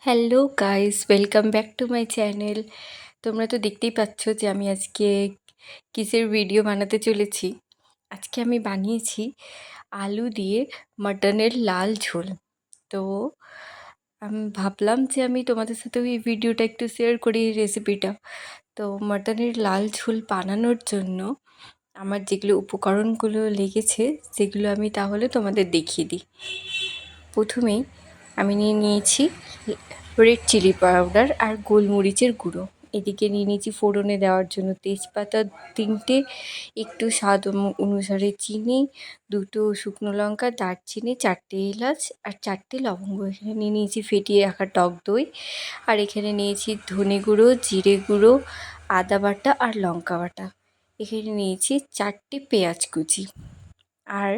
Hello guys, welcome back to my channel. তোমরা তো দেখতেই পাচ্ছ যে আমি আজকে কিসের ভিডিও বানাতে চলেছি। আজকে আমি বানিয়েছি আলু দিয়ে মাটনের লাল ঝোল। তো আমি ভাবলাম যে আমি তোমাদের সাথেও এই ভিডিওটা একটু শেয়ার করি, এই রেসিপিটা। তো মাটনের লাল ঝোল বানানোর জন্য আমার যেগুলো উপকরণগুলো লেগেছে সেগুলো আমি তাহলে তোমাদের দেখিয়ে দিই। প্রথমেই আমি নিয়েছি রেড চিলি পাউডার আর গোলমরিচের গুঁড়ো। এদিকে নিয়েছি ফোড়নে দেওয়ার জন্য তেজপাতা 3টে, একটু স্বাদ অনুসারে চিনি, 2টো শুকনো লঙ্কা, দারচিনি, 4টে এলাচ আর 4টে লবঙ্গ। এখানে নিয়েছি ফেটিয়ে রাখা টক দই, আর এখানে নিয়েছি ধনে গুঁড়ো, জিরে গুঁড়ো, আদা বাটা আর লঙ্কা বাটা। এখানে নিয়েছি 4টে পেঁয়াজ কুচি। আর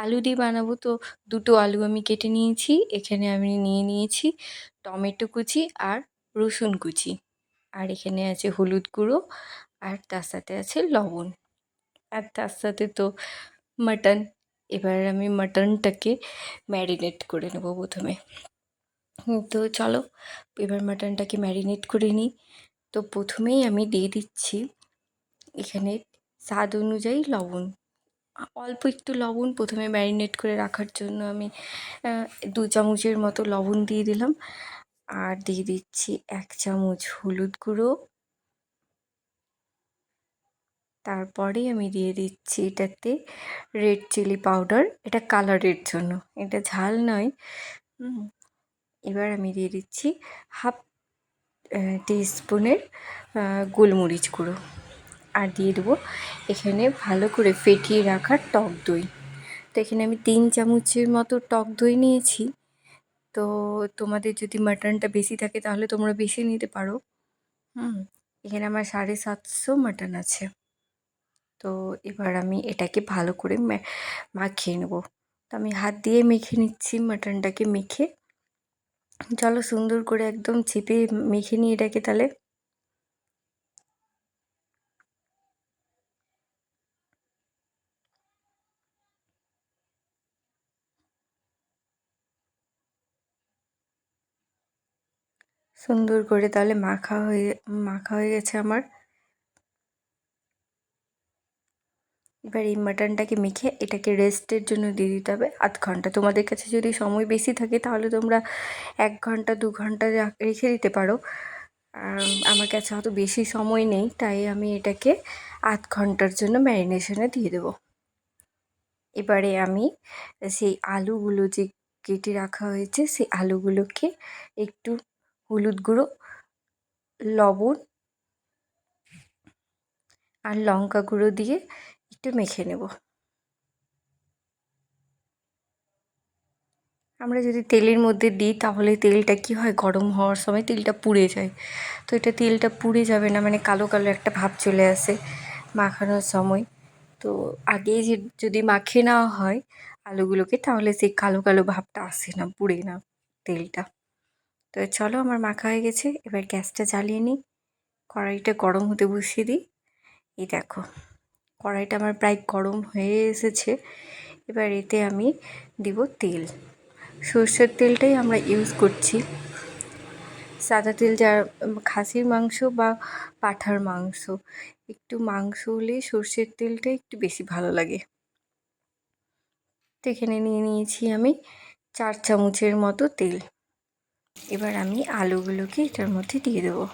আলু দিয়ে বানাবো, তো 2টো আলু আমি কেটে নিয়েছি। এখানে আমি নিয়েছি টমেটো কুচি আর রসুন কুচি। আর এখানে আছে হলুদ গুঁড়ো, আর তার সাথে আছে লবণ, আর তার সাথে তো মাটন। এবার আমি মাটনটাকে ম্যারিনেট করে নেবো প্রথমে। তো চলো এবার মাটনটাকে ম্যারিনেট করে নিই। তো প্রথমেই আমি দিয়ে দিচ্ছি এখানে স্বাদ অনুযায়ী লবণ। অল্প একটু লবণ প্রথমে ম্যারিনেট করে রাখার জন্য আমি 2 চামচের মতো লবণ দিয়ে দিলাম। আর দিয়ে দিচ্ছি 1 চামচ হলুদ গুঁড়ো। তারপরে আমি দিয়ে দিচ্ছি এটাতে রেড চিলি পাউডার, এটা কালারের জন্য, এটা ঝাল নয়। এবার আমি দিয়ে দিচ্ছি হাফ টিস্পুনের গোলমরিচ গুঁড়ো। আর দিয়ে দেবো এখানে ভালো করে ফেটিয়ে রাখা টক দই। তো এখানে আমি 3 চামচের মতো টক দই নিয়েছি। তো তোমাদের যদি মাটনটা বেশি থাকে তাহলে তোমরা বেশি নিতে পারো। এখানে আমার 750 মাটন আছে। তো এবার আমি এটাকে ভালো করে মাখিয়ে নেবো। তো আমি হাত দিয়ে মেখে নিচ্ছি মাটনটাকে। মেখে চলো সুন্দর করে একদম চেপে মেখে নিই এটাকে তাহলে। সুন্দর করে তাহলে মাখা হয়ে গেছে আমার। এবার এই মাটনটাকে মেখে এটাকে রেস্টের জন্য দিয়ে দিতে হবে আধ ঘন্টা। তোমাদের কাছে যদি সময় বেশি থাকে তাহলে তোমরা 1 ঘন্টা 2 ঘন্টা রেখে দিতে পারো। আমার কাছে অত বেশি সময় নেই, তাই আমি এটাকে আধ ঘন্টার জন্য ম্যারিনেশনে দিয়ে দেবো। এবারে আমি সেই আলুগুলো যে কেটে রাখা হয়েছে সেই আলুগুলোকে একটু হলুদ গুঁড়ো, লবণ আর লঙ্কা গুঁড়ো দিয়ে একটু মেখে নেব। আমরা যদি তেলের মধ্যে দিই তাহলে তেলটা কী হয়, গরম হওয়ার সময় তেলটা পুড়ে যায়। তো এটা তেলটা পুড়ে যাবে না, মানে কালো কালো একটা ভাব চলে আসে মাখানোর সময়। তো আগেই যদি মাখিয়ে নেওয়া হয় আলুগুলোকে তাহলে সেই কালো কালো ভাবটা আসে না, পুড়ে না তেলটা। তো চলো আমার মাখা হয়ে গেছে। এবার গ্যাসটা জ্বালিয়ে নিই, কড়াইটা গরম হতে বসিয়ে দিই। এই দেখো কড়াইটা আমার প্রায় গরম হয়ে এসেছে। এবার এতে আমি দিব তেল। সর্ষের তেলটাই আমরা ইউজ করছি। সাদা তেল যা খাসির মাংস বা পাঁঠার মাংস, একটু মাংস হলে সর্ষের তেলটা একটু বেশি ভালো লাগে। তো এখানে নিয়েছি আমি 4 চামচের মতো তেল। এবার আমি আলুগুলোকে এটার মধ্যে দিয়ে দেবো।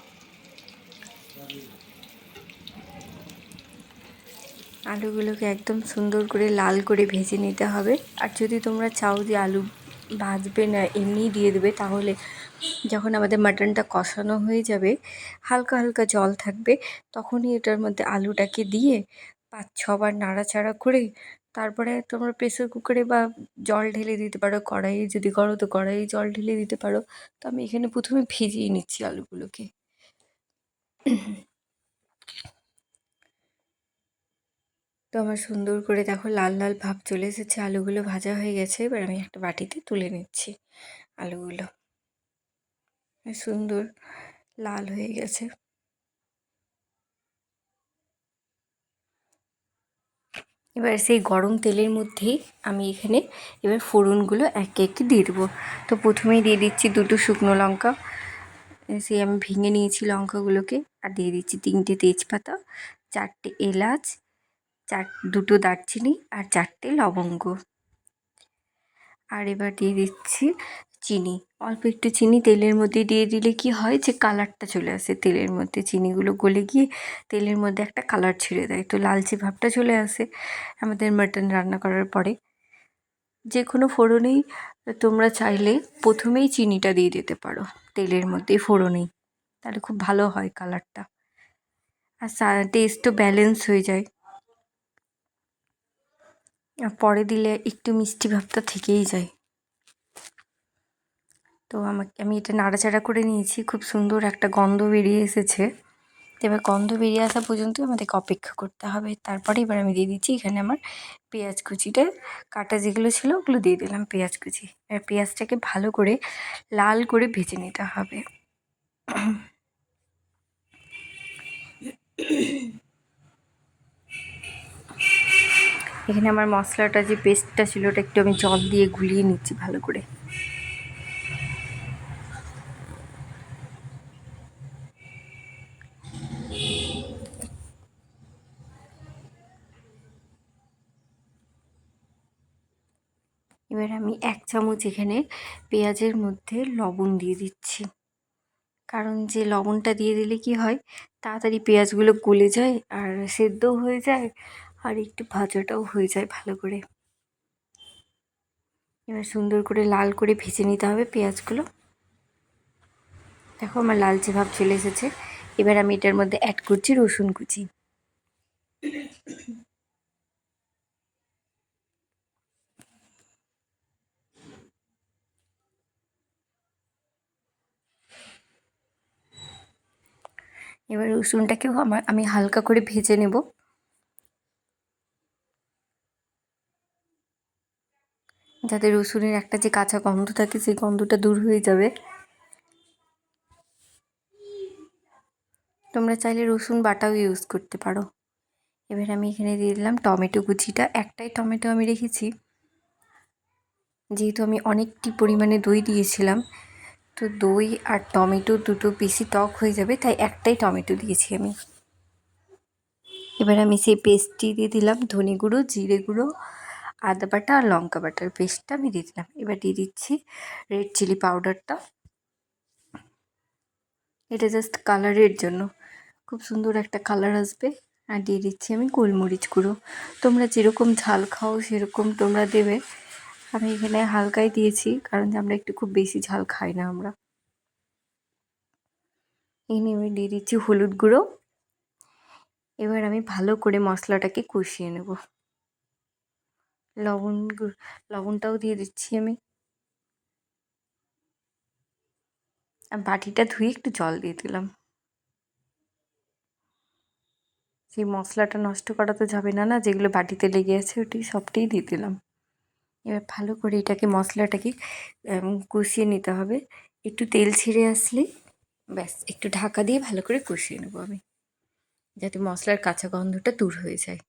আলুগুলোকে একদম সুন্দর করে লাল করে ভেজে নিতে হবে। আর যদি তোমরা চাও যে আলু ভাজবে না এমনিই দিয়ে দেবে, তাহলে যখন আমাদের মাটনটা কষানো হয়ে যাবে হালকা হালকা জল থাকবে, তখনই এটার মধ্যে আলুটাকে দিয়ে 5-6 বার নাড়াচাড়া করে তারপরে তোমরা প্রেসার কুকারে বা জল ঢেলে দিতে পারো। কড়াইয়ে যদি করো তো কড়াইয়ে জল ঢেলে দিতে পারো। তো আমি এখানে প্রথমে ভিজিয়ে নিচ্ছি আলুগুলোকে। তো আমার সুন্দর করে দেখো লাল লাল ভাব চলে এসেছে, আলুগুলো ভাজা হয়ে গেছে। এবার আমি একটা বাটিতে তুলে নিচ্ছি আলুগুলো। সুন্দর লাল হয়ে গেছে। এবার সেই গরম তেলের মধ্যেই আমি এখানে এবার ফোড়নগুলো একে একে দিয়ে দেবো। তো প্রথমেই দিয়ে দিচ্ছি 2টো শুকনো লঙ্কা, সেই আমি ভেঙে নিয়েছি লঙ্কাগুলোকে, আর দিয়ে দিচ্ছি 3টে তেজপাতা, 4টে এলাচ, 2টো দারচিনি আর 4টে লবঙ্গ। আর এবার দিয়ে দিচ্ছি চিনি, অল্প একটু চিনি তেলের মধ্যে দিয়ে দিলে কি হয় যে কালারটা চলে আসে তেলের মধ্যে, চিনিগুলো গলে গিয়ে তেলের মধ্যে একটা কালার ছেড়ে দেয়, তো লালচে ভাবটা চলে আসে আমাদের মাটন রান্না করার পরে। যে কোনো ফোড়নেই তোমরা চাইলে প্রথমেই চিনিটা দিয়ে দিতে পারো তেলের মধ্যে ফোড়নেই, তাহলে খুব ভালো হয় কালারটা, আর টেস্টও ব্যালেন্স হয়ে যায়। আর পরে দিলে একটু মিষ্টি ভাবটা থেকেই যায়। তো আমি এটা নাড়াচাড়া করে নিয়েছি, খুব সুন্দর একটা গন্ধ বেরিয়ে এসেছে। এবার গন্ধ বেরিয়ে আসা পর্যন্ত আমাদেরকে অপেক্ষা করতে হবে। তারপরে এবার আমি দিয়ে দিচ্ছি এখানে আমার পেঁয়াজ কুচিটা, কাটা যেগুলো ছিল ওগুলো দিয়ে দিলাম পেঁয়াজ কুচি। আর পেঁয়াজটাকে ভালো করে লাল করে ভেজে নিতে হবে। এখানে আমার মশলাটা যে পেস্টটা ছিল ওটা একটু আমি জল দিয়ে গুলিয়ে নিচ্ছি ভালো করে। এবার আমি 1 চামচ এখানে পেঁয়াজের মধ্যে লবণ দিয়ে দিচ্ছি, কারণ যে লবণটা দিয়ে দিলে কি হয় তাড়াতাড়ি পেঁয়াজগুলো গলে যায় আর সেদ্ধও হয়ে যায় আর একটু ভাজাটাও হয়ে যায় ভালো করে। এবার সুন্দর করে লাল করে ভেজে নিতে হবে পেঁয়াজগুলো। দেখো আমার লালচে ভাব চলে এসেছে। এবার আমি এটার মধ্যে অ্যাড করছি রসুন কুচি। এবার রসুনটাকেও আমি হালকা করে ভেজে নেব, যাতে রসুনের একটা যে কাঁচা গন্ধ থাকে সেই গন্ধটা দূর হয়ে যাবে। তোমরা চাইলে রসুন বাটাও ইউজ করতে পারো। এবার আমি এখানে দিয়ে দিলাম টমেটো কুচিটা, একটাই টমেটো আমি রেখেছি, যেহেতু আমি অনেকটি পরিমাণে দই দিয়েছিলাম, তো দই আর টমেটো দুটো বেশি টক হয়ে যাবে, তাই একটাই টমেটো দিয়েছি আমি। এবার আমি সেই পেস্টটি দিয়ে দিলাম, ধনে গুঁড়ো, জিরে গুঁড়ো, আদা বাটা আর লঙ্কা বাটার পেস্টটা আমি দিয়ে দিলাম। এবার দিয়ে দিচ্ছি রেড চিলি পাউডারটা, এটা জাস্ট কালারের জন্য, খুব সুন্দর একটা কালার আসবে। আর দিয়ে দিচ্ছি আমি গোলমরিচ গুঁড়ো, তোমরা যেরকম ঝাল খাও সেরকম তোমরা দেবে। আমি এখানে হালকাই দিয়েছি, কারণ আমরা একটু খুব বেশি ঝাল খাই না আমরা। এখানে আমি দিয়ে দিচ্ছি হলুদ গুঁড়ো। এবার আমি ভালো করে মশলাটাকে কষিয়ে নেব। লবণটাও দিয়ে দিচ্ছি আমি, আর বাটিটা ধুয়ে একটু জল দিয়ে দিলাম। সেই মশলাটা নষ্ট করা তো যাবে না, না যেগুলো বাটিতে লেগে আছে ওটি সবটাই দিয়ে দিলাম। এবার ভালো করে এটাকে মশলাটাকে কষিয়ে নিতে হবে। একটু তেল ছেড়ে আসলে ব্যাস একটু ঢাকা দিয়ে ভালো করে কষিয়ে নেবো আমি, যাতে মশলার কাঁচা গন্ধটা দূর হয়ে যায়।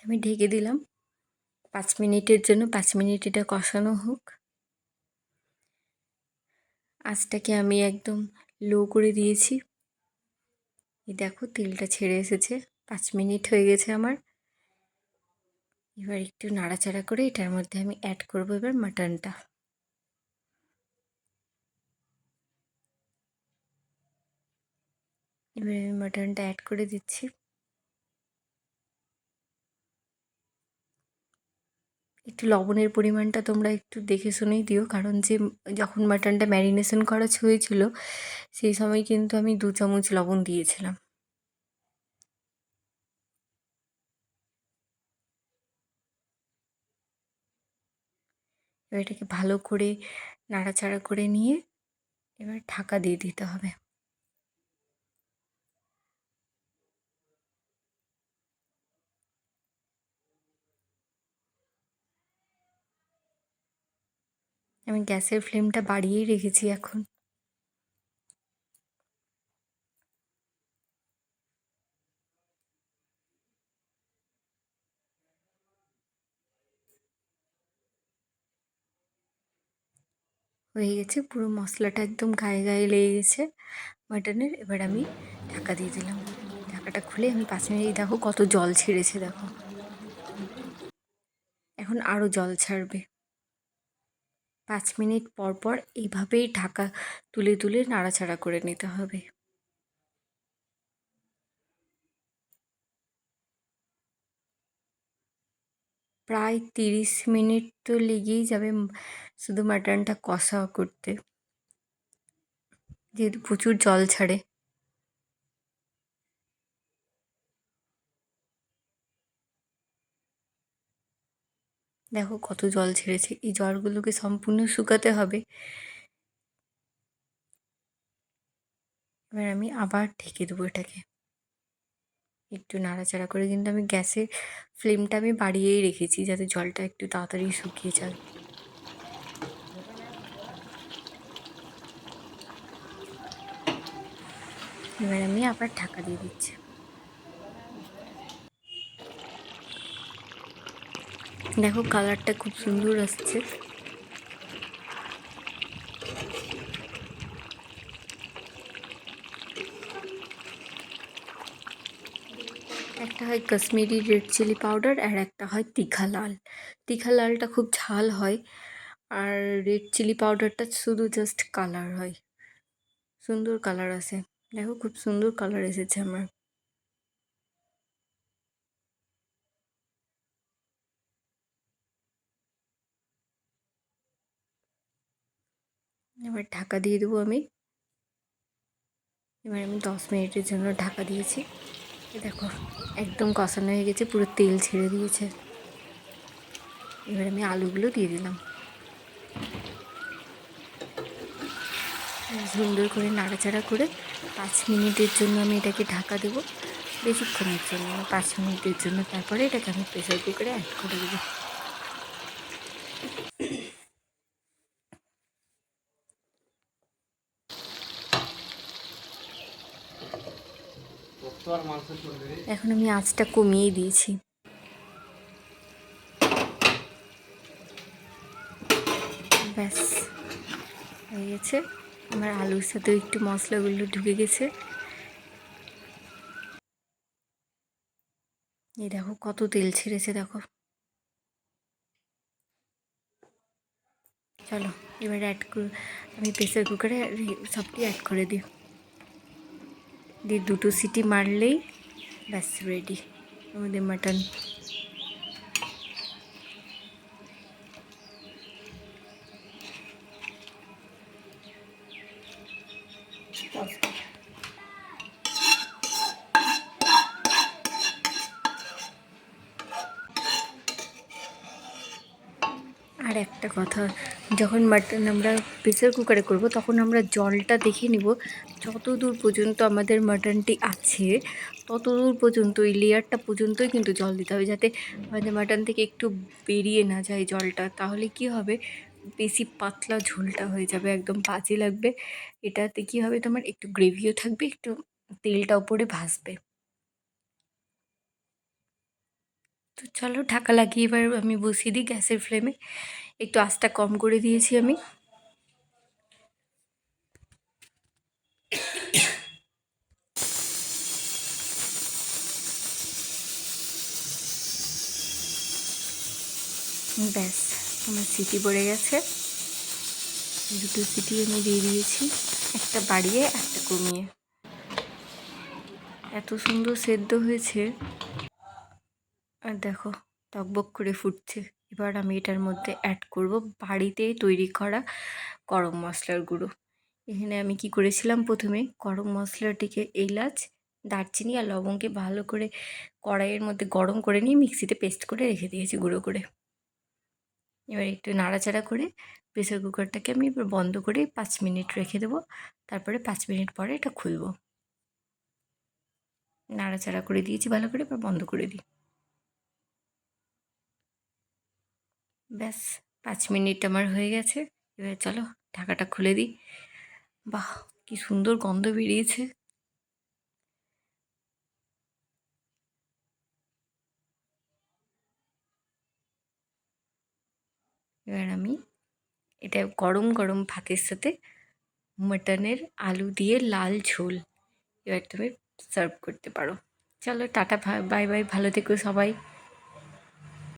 আমি ঢেকে দিলাম 5 মিনিটের জন্য, 5 মিনিট এটা কষানো হোক। আঁচটাকে আমি একদম লো করে দিয়েছি। এই দেখো তেলটা ছেড়ে এসেছে, 5 মিনিট হয়ে গেছে আমার। এবার একটু নাড়াচাড়া করে এটার মধ্যে আমি অ্যাড করবো এবার মাটনটা। এবার আমি মাটনটা অ্যাড করে দিচ্ছি। একটু লবণের পরিমাণটা তোমরা একটু দেখে শুনেই দিও, কারণ যে যখন মাটনটা ম্যারিনেশন করা হয়েছিল সেই সময় কিন্তু আমি 2 চামচ লবণ দিয়েছিলাম। এবার এটাকে ভালো করে নাড়াচাড়া করে নিয়ে এবার ঢাকা দিয়ে দিতে হবে। আমি গ্যাসের ফ্লেমটা বাড়িয়েই রেখেছি এখন। হয়ে গেছে, পুরো মশলাটা একদম গায়ে গায়ে লেগে গেছে মাটনের। এবার আমি ঢাকা দিয়ে দিলাম। ঢাকাটা খুলে আমি 5 মিনিট, দেখো কত জল ছেড়েছে দেখো। এখন আরও জল ছাড়বে। 5 মিনিট পর পর এইভাবেই ঢাকা তুলে তুলে নাড়াচাড়া করে নিতে হবে। প্রায় 30 মিনিট তো লেগেই যাবে শুধু মাটনটা কষা করতে, যেহেতু প্রচুর জল ছাড়ে। দেখো কত জল ছেড়েছে, এই জলগুলোকে সম্পূর্ণ শুকাতে হবে। এবার আমি আবার ঢেকে দেবো এটাকে, একটু নাড়াচাড়া করে। কিন্তু আমি গ্যাসের ফ্লেমটা আমি বাড়িয়েই রেখেছি যাতে জলটা একটু তাড়াতাড়ি শুকিয়ে যায়। এবার আমি আবার ঢাকা দিয়ে দিচ্ছি। দেখো কালারটা খুব সুন্দর আসছে। একটা হয় কাশ্মীরি রেড চিলি পাউডার আর একটা হয় তিখা লাল। তিখা লালটা খুব ঝাল হয়, আর রেড চিলি পাউডারটা শুধু জাস্ট কালার হয়, সুন্দর কালার আসে। দেখো খুব সুন্দর কালার এসেছে আমার। এবার ঢাকা দিয়ে দেবো আমি। এবার আমি 10 মিনিটের জন্য ঢাকা দিয়েছি। দেখো একদম কষানো হয়ে গেছে, পুরো তেল ছেড়ে দিয়েছে। এবার আমি আলুগুলো দিয়ে দিলাম। সুন্দর করে নাড়াচাড়া করে 5 মিনিটের জন্য আমি এটাকে ঢাকা দেবো, বেশিক্ষণের জন্য 5 মিনিটের জন্য। তারপরে এটাকে আমি প্রেসার কুকারে অ্যাড করে দেবো। এখন আমি আঁচটা কমিয়ে দিয়েছি। ব্যাস হয়ে গেছে। আমার আলুর সাথে একটু মশলাগুলো ঢুকে গেছে। এই দেখো কত তেল ছেড়েছে দেখো। চলো এবার আমি প্রেসার কুকারে সবটি অ্যাড করে দিই। দিয়ে 2টো সিটি মারলেই ব্যাস রেডি আমাদের মাটন। আর একটা কথা, যখন মাটন আমরা প্রেসার কুকারে করব তখন আমরা জলটা দেখে নিব, যত দূর পর্যন্ত আমাদের মাটনটি আছে তত দূর পর্যন্ত ওই লেয়ারটা পর্যন্তই কিন্তু জল দিতে হবে, যাতে আমাদের মাটন থেকে একটু বেরিয়ে না যায় জলটা। তাহলে কি হবে, বেশি পাতলা ঝোলটা হয়ে যাবে, একদম বাজে লাগবে। এটাতে কি হবে, তোমার একটু গ্রেভিও থাকবে, একটু তেলটা উপরে ভাসবে। তো চলো ঢাকা লাগিয়ে এবার আমি বসিয়ে দিই গ্যাসের ফ্লেমে। একটু আঁচটা কম করে দিয়েছি আমি। ব্যাস আমার সিটি পড়ে গেছে। 2টো সিটি আমি দিয়ে দিয়েছি, একটা বাড়িয়ে একটা কমিয়ে। এত সুন্দর সেদ্ধ হয়েছে, আর দেখো টকবক করে ফুটছে। এবার আমি এটার মধ্যে অ্যাড করব বাড়িতেই তৈরি করা গরম মশলার গুঁড়ো। এখানে আমি কি করেছিলাম, প্রথমে গরম মশলাটিকে এলাচ, দারচিনি আর লবঙ্গকে ভালো করে কড়াইয়ের মধ্যে গরম করে নিয়ে মিক্সিতে পেস্ট করে রেখে দিয়েছি গুঁড়ো করে। এবার একটু নাড়াচাড়া করে প্রেসার কুকারটাকে আমি এবার বন্ধ করে 5 মিনিট রেখে দেবো। তারপরে 5 মিনিট পরে এটা খুলব। নাড়াচাড়া করে দিয়েছি ভালো করে, এবার বন্ধ করে দিই। ব্যাস 5 মিনিট আমার হয়ে গেছে। এবার চলো ঢাকাটা খুলে দিই। বাহ কি সুন্দর গন্ধ বেরিয়েছে। এবার আমি এটা গরম গরম ভাতের সাথে মাটনের আলু দিয়ে লাল ঝোল। এবার তুমি সার্ভ করতে পারো। চলো টাটা, বাই বাই, ভালো থেকো সবাই।